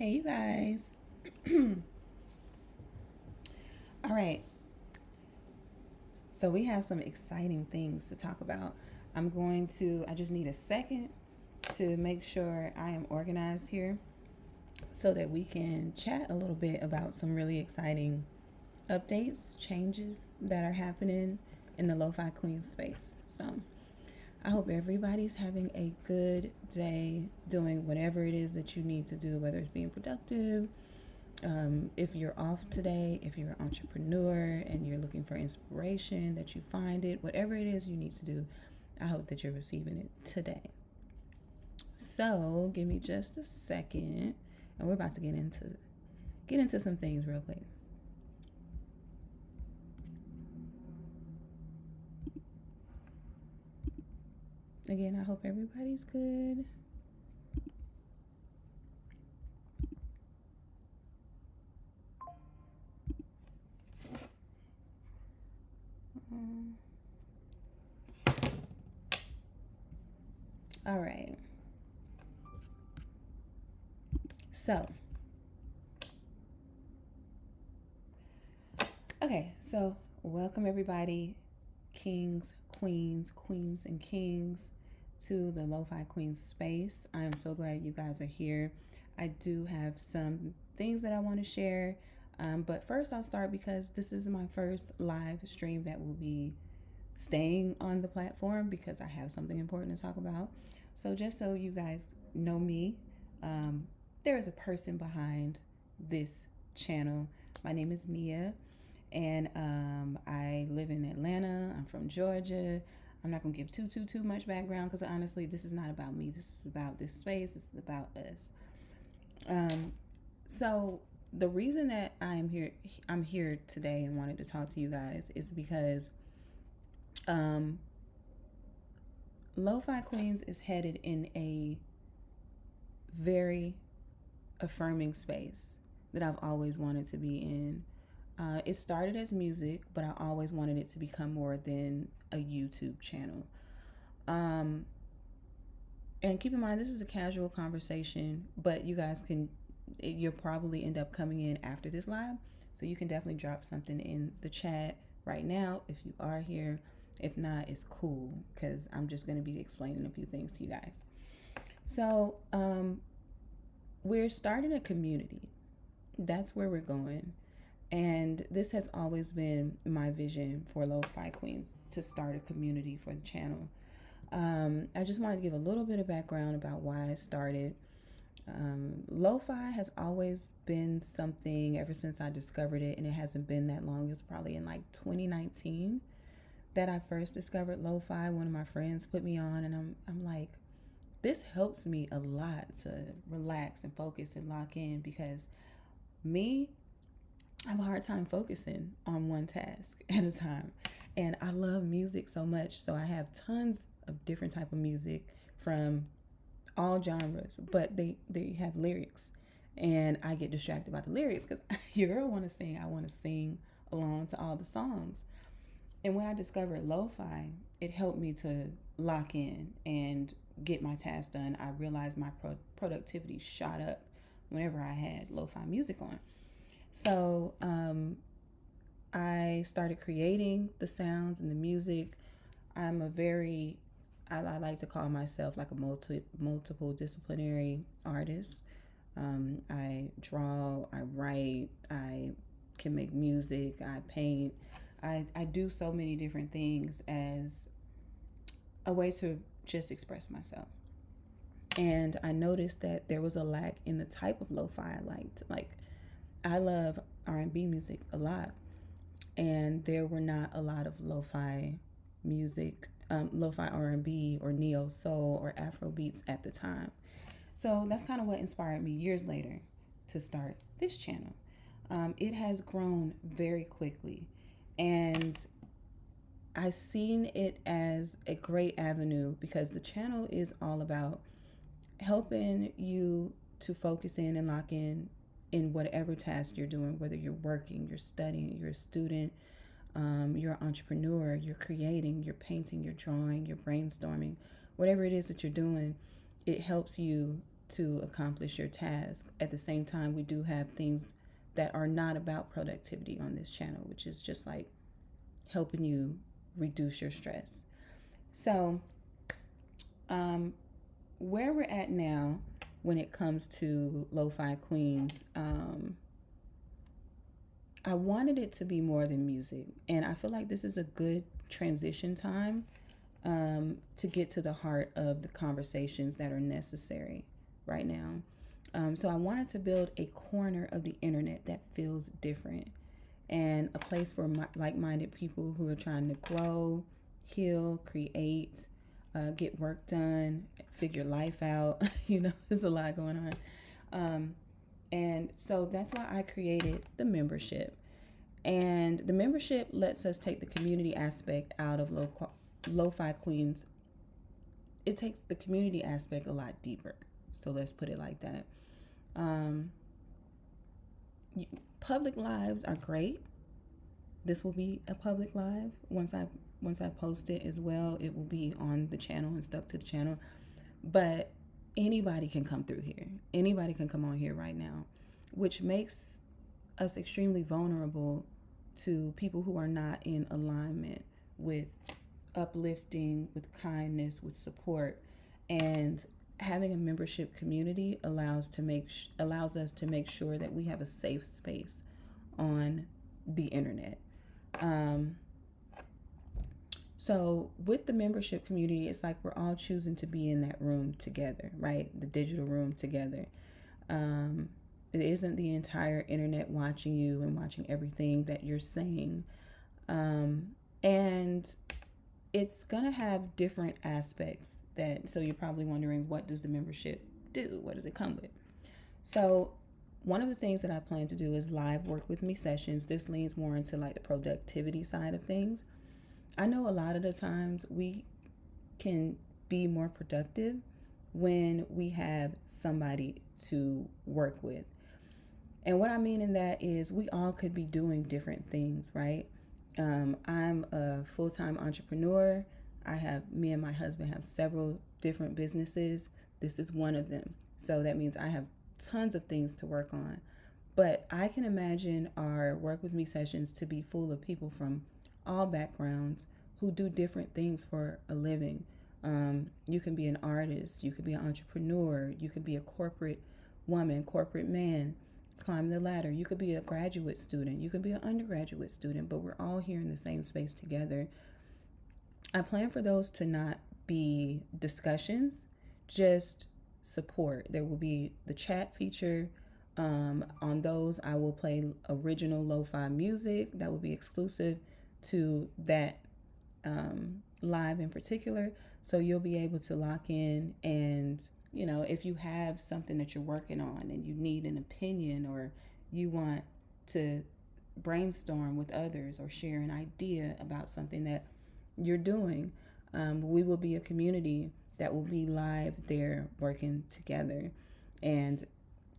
Hey, you guys. All right. So, we have some exciting things to talk about. I just need a second to make sure I am organized here so that we can chat a little bit about some really exciting updates, changes that are happening in the Lofi Queens space. So, I hope everybody's having a good day doing whatever it is that you need to do, whether it's being productive. If you're off today, if you're an entrepreneur and you're looking for inspiration, that you find it, whatever it is you need to do, I hope that you're receiving it today. So give me just a second, and we're about to get into some things real quick. Again, I hope everybody's good. Um, all right. So, okay. So, welcome everybody, kings, queens, and kings, to the Lo-Fi Queens space. I am so glad you guys are here. I do have some things that I want to share, but first I'll start because this is my first live stream that will be staying on the platform because I have something important to talk about. So, just so you guys know me, um, there is a person behind this channel. My name is Nia, and I live in Atlanta. I'm from Georgia. I'm not gonna give too much background because honestly, this is not about me. This is about this space. This is about us. Um, so the reason that I'm here today and wanted to talk to you guys is because um, Lo-Fi Queens is headed in a very affirming space that I've always wanted to be in. It started as music, but I always wanted it to become more than a YouTube channel. Um, and keep in mind, this is a casual conversation, but you'll probably end up coming in after this live. So you can definitely drop something in the chat right now if you are here. If not, it's cool because I'm just going to be explaining a few things to you guys. So, we're starting a community. That's where we're going. And this has always been my vision for Lo-Fi Queens, to start a community for the channel. I just wanted to give a little bit of background about why I started. Lo-Fi has always been something ever since I discovered it, and it hasn't been that long. It's probably in like 2019 that I first discovered Lo-Fi. One of my friends put me on, and I'm like, this helps me a lot to relax and focus and lock in because me, I have a hard time focusing on one task at a time. And I love music so much, so I have tons of different type of music from all genres, but they have lyrics, and I get distracted by the lyrics because your girl want to sing. I want to sing along to all the songs. And when I discovered lo-fi, it helped me to lock in and get my tasks done. I realized my productivity shot up whenever I had lo-fi music on. So I started creating the sounds and the music. I'm a very, I like to call myself like a multiple disciplinary artist. I draw, I write, I can make music, I paint. I do so many different things as a way to just express myself. And I noticed that there was a lack in the type of lo-fi I liked. Like, I love R&B music a lot, and there were not a lot of lo-fi music, lo-fi R&B or neo soul or Afro beats at the time. So that's kind of what inspired me years later to start this channel. It has grown very quickly, and I seen it as a great avenue because the channel is all about helping you to focus in and lock in whatever task you're doing, whether you're working, you're studying, you're a student, you're an entrepreneur, you're creating, you're painting, you're drawing, you're brainstorming, whatever it is that you're doing, it helps you to accomplish your task. At the same time, we do have things that are not about productivity on this channel, which is just like helping you reduce your stress. So, where we're at now when it comes to Lofi Queens, I wanted it to be more than music. And I feel like this is a good transition time to get to the heart of the conversations that are necessary right now. So I wanted to build a corner of the internet that feels different and a place for like-minded people who are trying to grow, heal, create, get work done, figure life out. There's a lot going on. And so that's why I created the membership. And the membership lets us take the community aspect out of Lofi Queens. It takes the community aspect a lot deeper. So let's put it like that. Public lives are great. This will be a public live. Once I post it as well, it will be on the channel and stuck to the channel. But anybody can come through here. Anybody can come on here right now, which makes us extremely vulnerable to people who are not in alignment with uplifting, with kindness, with support. And having a membership community allows us to make sure that we have a safe space on the internet. So with the membership community, it's like we're all choosing to be in that room together, right? The digital room together. It isn't the entire internet watching you and watching everything that you're saying. And it's going to have different aspects so you're probably wondering, what does the membership do? What does it come with? So one of the things that I plan to do is live work with me sessions. This leans more into like the productivity side of things. I know a lot of the times we can be more productive when we have somebody to work with. And what I mean in that is we all could be doing different things, right? I'm a full-time entrepreneur. Me and my husband have several different businesses. This is one of them. So that means I have tons of things to work on. But I can imagine our work with me sessions to be full of people from all backgrounds who do different things for a living. You can be an artist, you could be an entrepreneur, you could be a corporate woman, corporate man, climb the ladder. You could be a graduate student, you could be an undergraduate student, but we're all here in the same space together. I plan for those to not be discussions, just support. There will be the chat feature. On those, I will play original lo-fi music that will be exclusive to that live in particular. So you'll be able to lock in, and if you have something that you're working on and you need an opinion, or you want to brainstorm with others or share an idea about something that you're doing, we will be a community that will be live there working together. And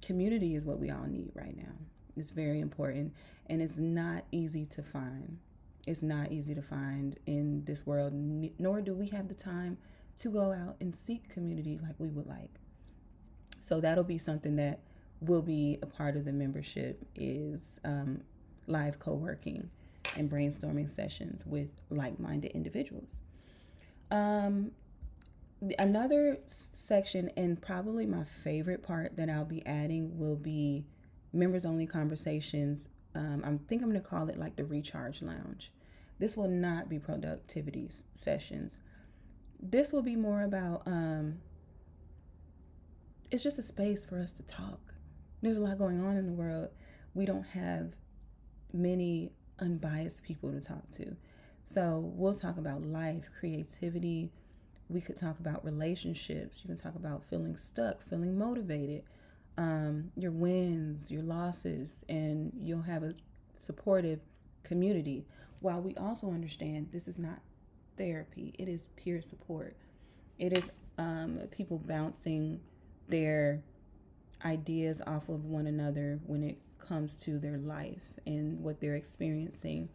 community is what we all need right now. It's very important, and it's not easy to find. It's not easy to find in this world, nor do we have the time to go out and seek community like we would like. So that'll be something that will be a part of the membership, is live co-working and brainstorming sessions with like-minded individuals. Another section, and probably my favorite part that I'll be adding, will be members-only conversations. I think I'm going to call it like the recharge lounge. This will not be productivity sessions. This will be more about, it's just a space for us to talk. There's a lot going on in the world. We don't have many unbiased people to talk to. So we'll talk about life, creativity. We could talk about relationships. You can talk about feeling stuck, feeling motivated, your wins, your losses, and you'll have a supportive community. While we also understand this is not therapy, it is peer support. It is people bouncing their ideas off of one another when it comes to their life and what they're experiencing,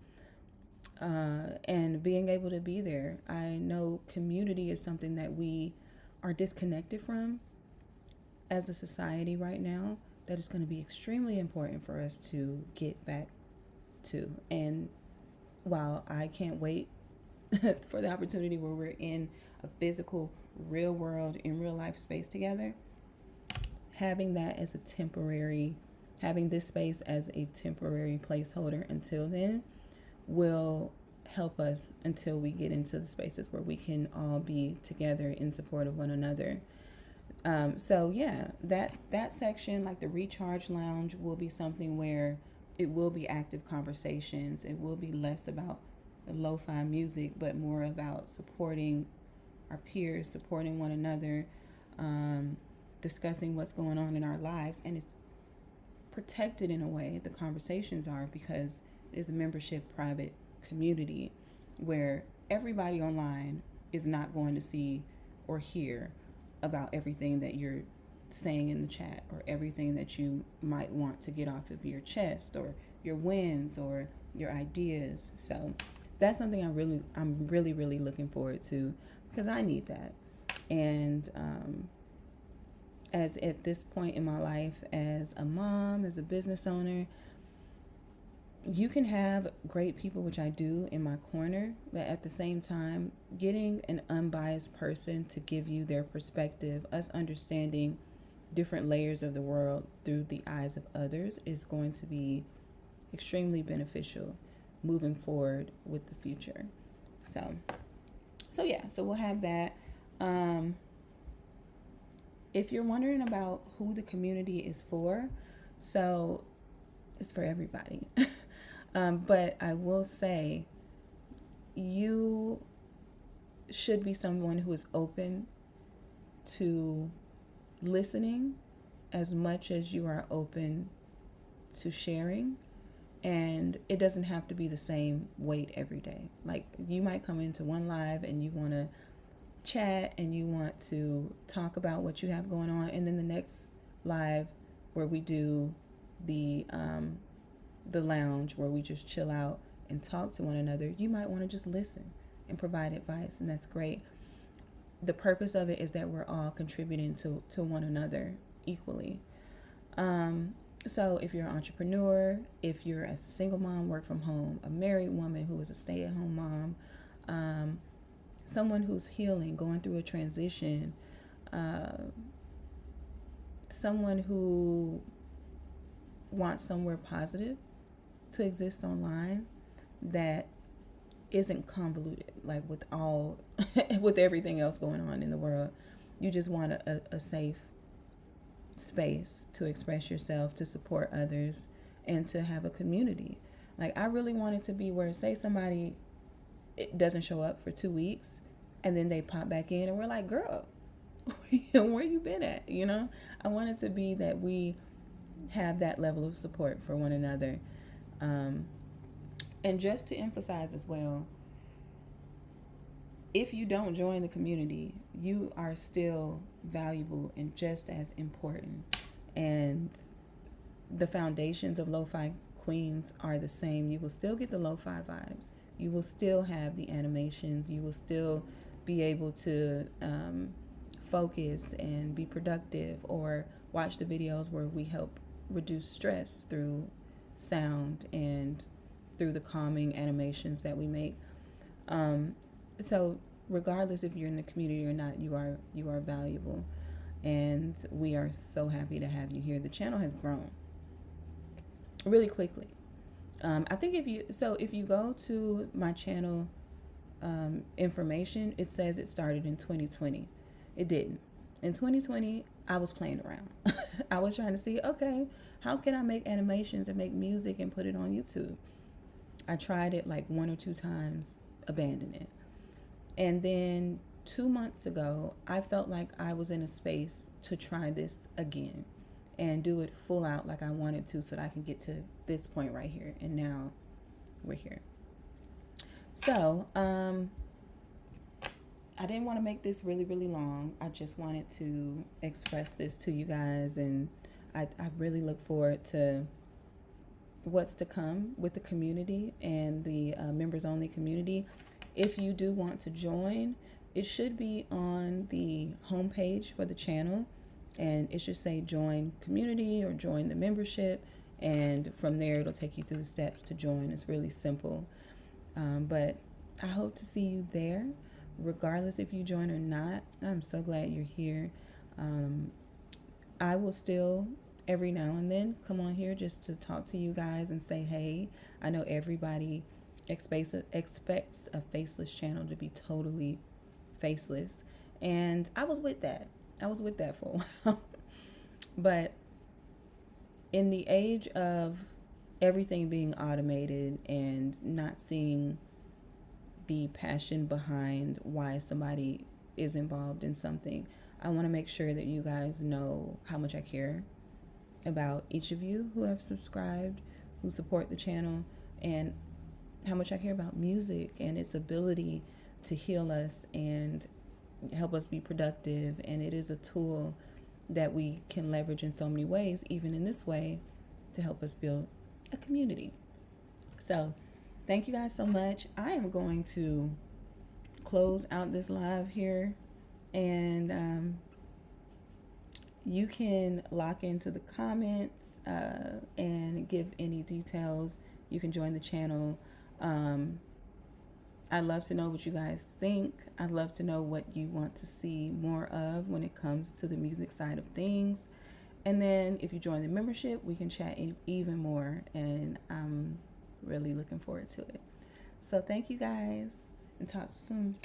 and being able to be there. I know community is something that we are disconnected from as a society right now that is going to be extremely important for us to get back to. And while I can't wait for the opportunity where we're in a physical, real world, in real life space together, having that as a temporary, having this space as a temporary placeholder until then will help us until we get into the spaces where we can all be together in support of one another. So yeah, that section, like the recharge lounge, will be something where it will be active conversations. It will be less about the lo-fi music, but more about supporting our peers, supporting one another, um, discussing what's going on in our lives, and it's protected in a way. The conversations are because it is a membership private community where everybody online is not going to see or hear about everything that you're saying in the chat or everything that you might want to get off of your chest or your wins or your ideas. So that's something I'm really looking forward to because I need that. And as at this point in my life, as a mom, as a business owner, you can have great people, which I do, in my corner, but at the same time, getting an unbiased person to give you their perspective, us understanding different layers of the world through the eyes of others, is going to be extremely beneficial moving forward with the future. So yeah, so we'll have that. If you're wondering about who the community is for, so it's for everybody. But I will say you should be someone who is open to listening as much as you are open to sharing. And it doesn't have to be the same weight every day. Like, you might come into one live and you want to chat and you want to talk about what you have going on, and then the next live where we do the lounge where we just chill out and talk to one another, you might want to just listen and provide advice, and that's great. The purpose of it is that we're all contributing to one another equally. So if you're an entrepreneur, if you're a single mom, work from home, a married woman who is a stay-at-home mom, someone who's healing, going through a transition, someone who wants somewhere positive to exist online that isn't convoluted, like with all with everything else going on in the world. You just want a safe space to express yourself, to support others, and to have a community. Like, I really want it to be where, say somebody it doesn't show up for 2 weeks and then they pop back in and we're like, girl, where you been at? You know, I want it to be that we have that level of support for one another. And just to emphasize as well, if you don't join the community, you are still valuable and just as important. And the foundations of Lofi Queens are the same. You will still get the lo-fi vibes. You will still have the animations. You will still be able to focus and be productive, or watch the videos where we help reduce stress through sound and through the calming animations that we make. So regardless if you're in the community or not, you are valuable, and we are so happy to have you here. The channel has grown really quickly. I think if you go to my channel information, it says it started in 2020. It didn't. In 2020, I was playing around. I was trying to see, okay, how can I make animations and make music and put it on YouTube? I tried it like 1 or 2 times, abandoned it. And then 2 months ago, I felt like I was in a space to try this again and do it full out like I wanted to, so that I can get to this point right here. And now we're here. So, I didn't want to make this really, really long. I just wanted to express this to you guys, and I really look forward to what's to come with the community and the members only community. If you do want to join, it should be on the homepage for the channel. and it should say join community or join the membership. And from there, it'll take you through the steps to join. It's really simple. But I hope to see you there, regardless if you join or not. I'm so glad you're here. I will still, every now and then, come on here just to talk to you guys and say, hey, I know everybody expects a faceless channel to be totally faceless. And I was with that. I was with that for a while. But in the age of everything being automated and not seeing the passion behind why somebody is involved in something, I want to make sure that you guys know how much I care about each of you who have subscribed, who support the channel, and how much I care about music and its ability to heal us and help us be productive. And it is a tool that we can leverage in so many ways, even in this way, to help us build a community. So thank you guys so much. I am going to close out this live here, and you can lock into the comments and give any details. You can join the channel. I'd love to know what you guys think. I'd love to know what you want to see more of when it comes to the music side of things. And then if you join the membership, we can chat even more, and I'm really looking forward to it. So thank you guys, and talk soon.